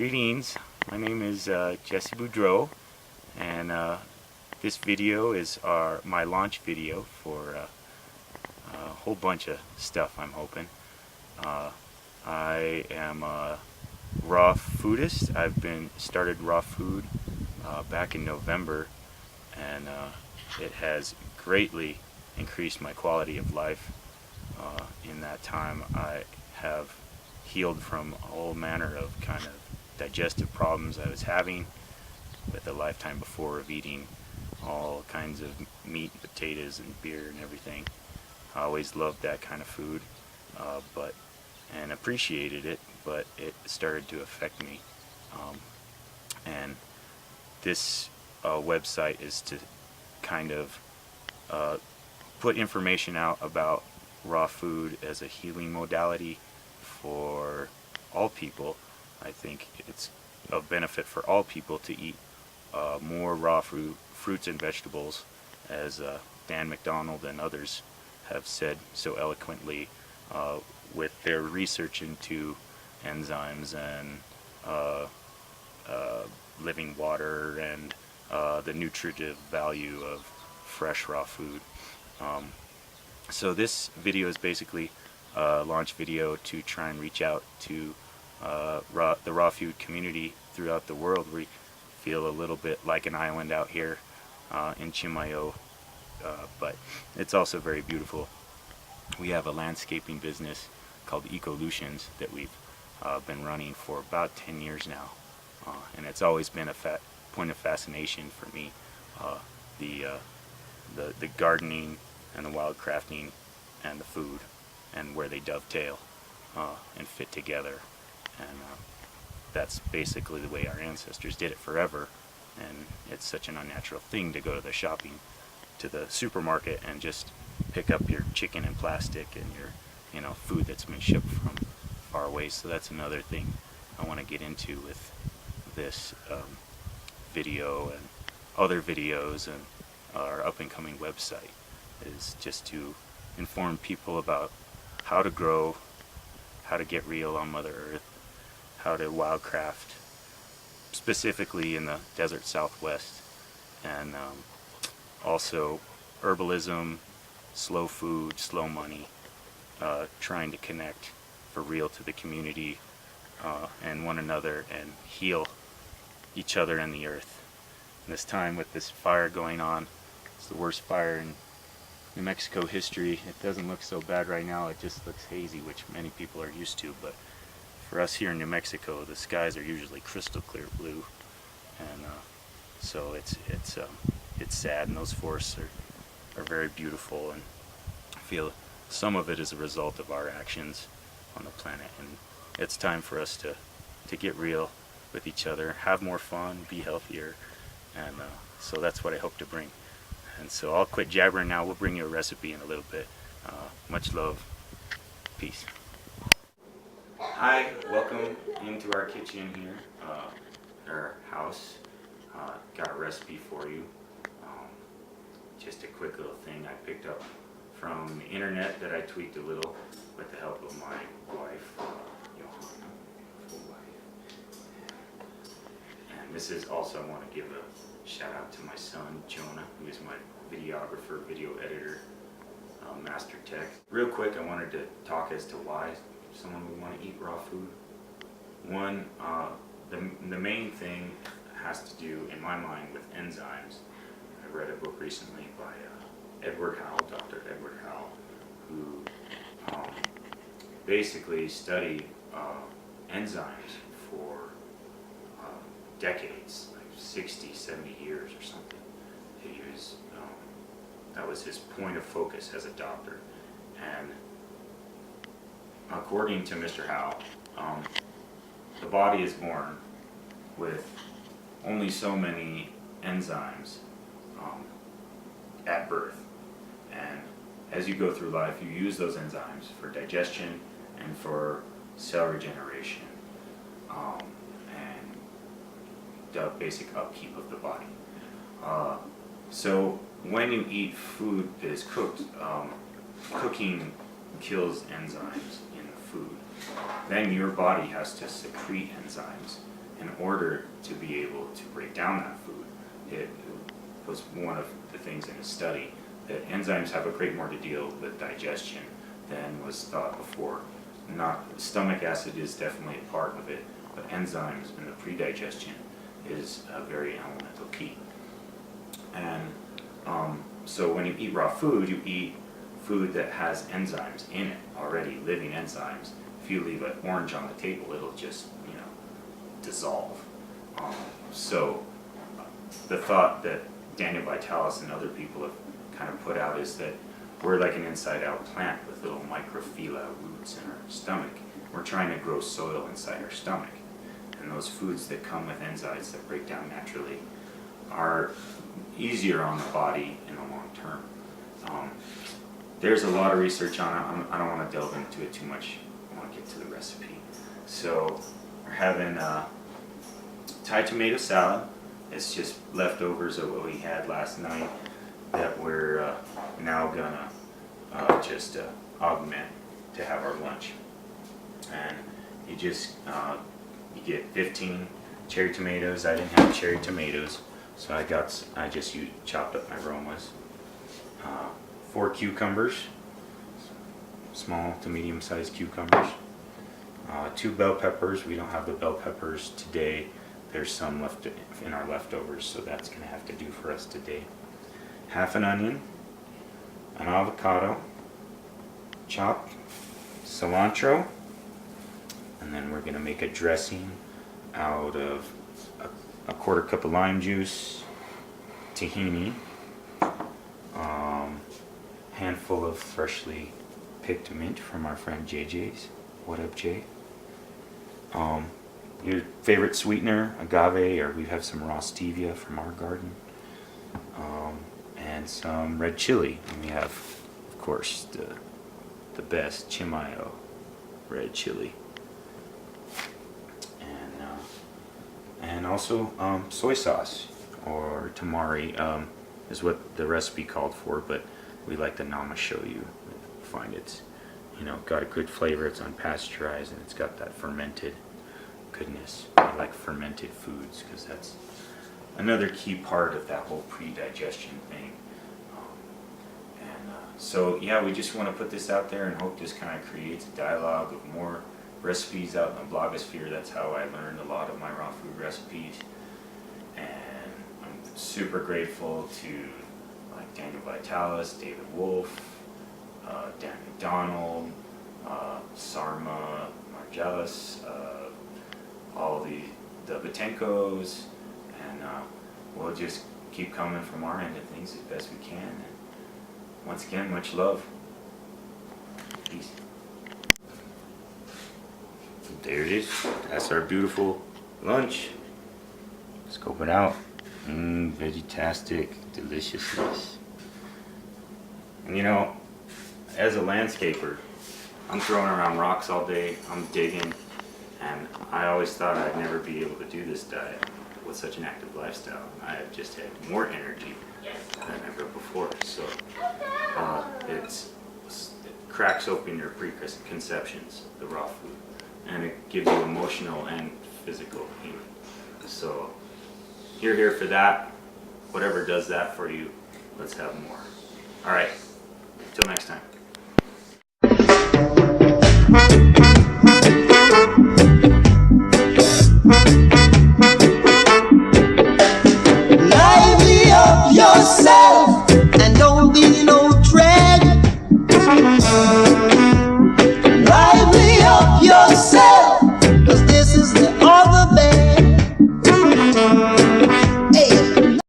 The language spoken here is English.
Greetings, my name is Jesse Boudreau, and this video is my launch video for a whole bunch of stuff, I'm hoping. I am a raw foodist. I've started raw food back in November, and it has greatly increased my quality of life. In that time, I have healed from all manner of kind of digestive problems I was having with a lifetime before of eating all kinds of meat, potatoes, and beer and everything. I always loved that kind of food, and appreciated it, but it started to affect me. And this website is to kind of put information out about raw food as a healing modality for all people. I think it's of benefit for all people to eat more raw fruits and vegetables, as Dan McDonald and others have said so eloquently with their research into enzymes and living water and the nutritive value of fresh raw food. So this video is basically a launch video to try and reach out to the raw food community throughout the world. We feel a little bit like an island out here in Chimayo, but it's also very beautiful. We have a landscaping business called Ecolutions that we've been running for about 10 years now, and it's always been a point of fascination for me, the gardening and the wildcrafting and the food and where they dovetail and fit together. And that's basically the way our ancestors did it forever, and it's such an unnatural thing to go to the supermarket and just pick up your chicken in plastic and your food that's been shipped from far away. So that's another thing I want to get into with this video and other videos and our up and coming website, is just to inform people about how to grow, how to get real on Mother Earth, how to wildcraft, specifically in the desert Southwest, and also herbalism, slow food, slow money, trying to connect for real to the community and one another and heal each other and the earth. And this time with this fire going on, it's the worst fire in New Mexico history. It doesn't look so bad right now, it just looks hazy, which many people are used to, but for us here in New Mexico, the skies are usually crystal clear blue, and so it's sad, and those forests are very beautiful, and I feel some of it is a result of our actions on the planet, and it's time for us to get real with each other, have more fun, be healthier, and so that's what I hope to bring. And so I'll quit jabbering now. We'll bring you a recipe in a little bit. Much love. Peace. Hi, welcome into our kitchen here, our house. Got a recipe for you. Just a quick little thing I picked up from the internet that I tweaked a little with the help of my wife, Johanna, beautiful wife. And this is also, I want to give a shout out to my son, Jonah, who is my videographer, video editor, master tech. Real quick, I wanted to talk as to why someone would want to eat raw food. One, the main thing has to do, in my mind, with enzymes. I read a book recently by Edward Howell, Dr. Edward Howell, who basically studied enzymes for decades, like 60, 70 years or something. That was his point of focus as a doctor. And according to Mr. Howell, the body is born with only so many enzymes at birth, and as you go through life, you use those enzymes for digestion and for cell regeneration and the basic upkeep of the body. So when you eat food that is cooked, cooking kills enzymes in the food. Then your body has to secrete enzymes in order to be able to break down that food. It was one of the things in his study that enzymes have a great more to deal with digestion than was thought before. Not stomach acid is definitely a part of it, but enzymes and the pre-digestion is a very elemental key. And so when you eat raw food, you eat food that has enzymes in it already, living enzymes. If you leave an orange on the table, it'll just, dissolve. So the thought that Daniel Vitalis and other people have kind of put out is that we're like an inside-out plant with little microphylla roots in our stomach. We're trying to grow soil inside our stomach. And those foods that come with enzymes that break down naturally are easier on the body in the long term. There's a lot of research on it. I don't want to delve into it too much. I want to get to the recipe. So we're having Thai tomato salad. It's just leftovers of what we had last night that we're now gonna just augment to have our lunch. And you just you get 15 cherry tomatoes. I didn't have cherry tomatoes, so I just chopped up my Romas. 4 cucumbers, small to medium-sized cucumbers. 2 bell peppers. We don't have the bell peppers today. There's some left in our leftovers, so that's going to have to do for us today. Half an onion, an avocado, chopped, cilantro, and then we're going to make a dressing out of a 1/4 cup of lime juice, tahini, handful of freshly picked mint from our friend JJ's. What up, Jay? Your favorite sweetener, agave, or we have some raw stevia from our garden, and some red chili. And we have, of course, the best Chimayo red chili, and also soy sauce, or tamari is what the recipe called for, but we like the nama shoyu. We find it's got a good flavor. It's unpasteurized and it's got that fermented goodness. I like fermented foods because that's another key part of that whole pre-digestion thing. So yeah, we just want to put this out there and hope this kind of creates a dialogue of more recipes out in the blogosphere. That's how I learned a lot of my raw food recipes, and I'm super grateful to like Daniel Vitalis, David Wolf, Dan McDonald, Sarma Margelis, all the Batenkos, and we'll just keep coming from our end of things as best we can. And once again, much love. Peace. There it is. That's our beautiful lunch. Scope it out. Vegetastic deliciousness. And as a landscaper, I'm throwing around rocks all day. I'm digging. And I always thought I'd never be able to do this diet with such an active lifestyle. I have just had more energy than ever before. So it cracks open your preconceptions, the raw food, and it gives you emotional and physical healing. So you're here for that. Whatever does that for you, let's have more. All right, till next time.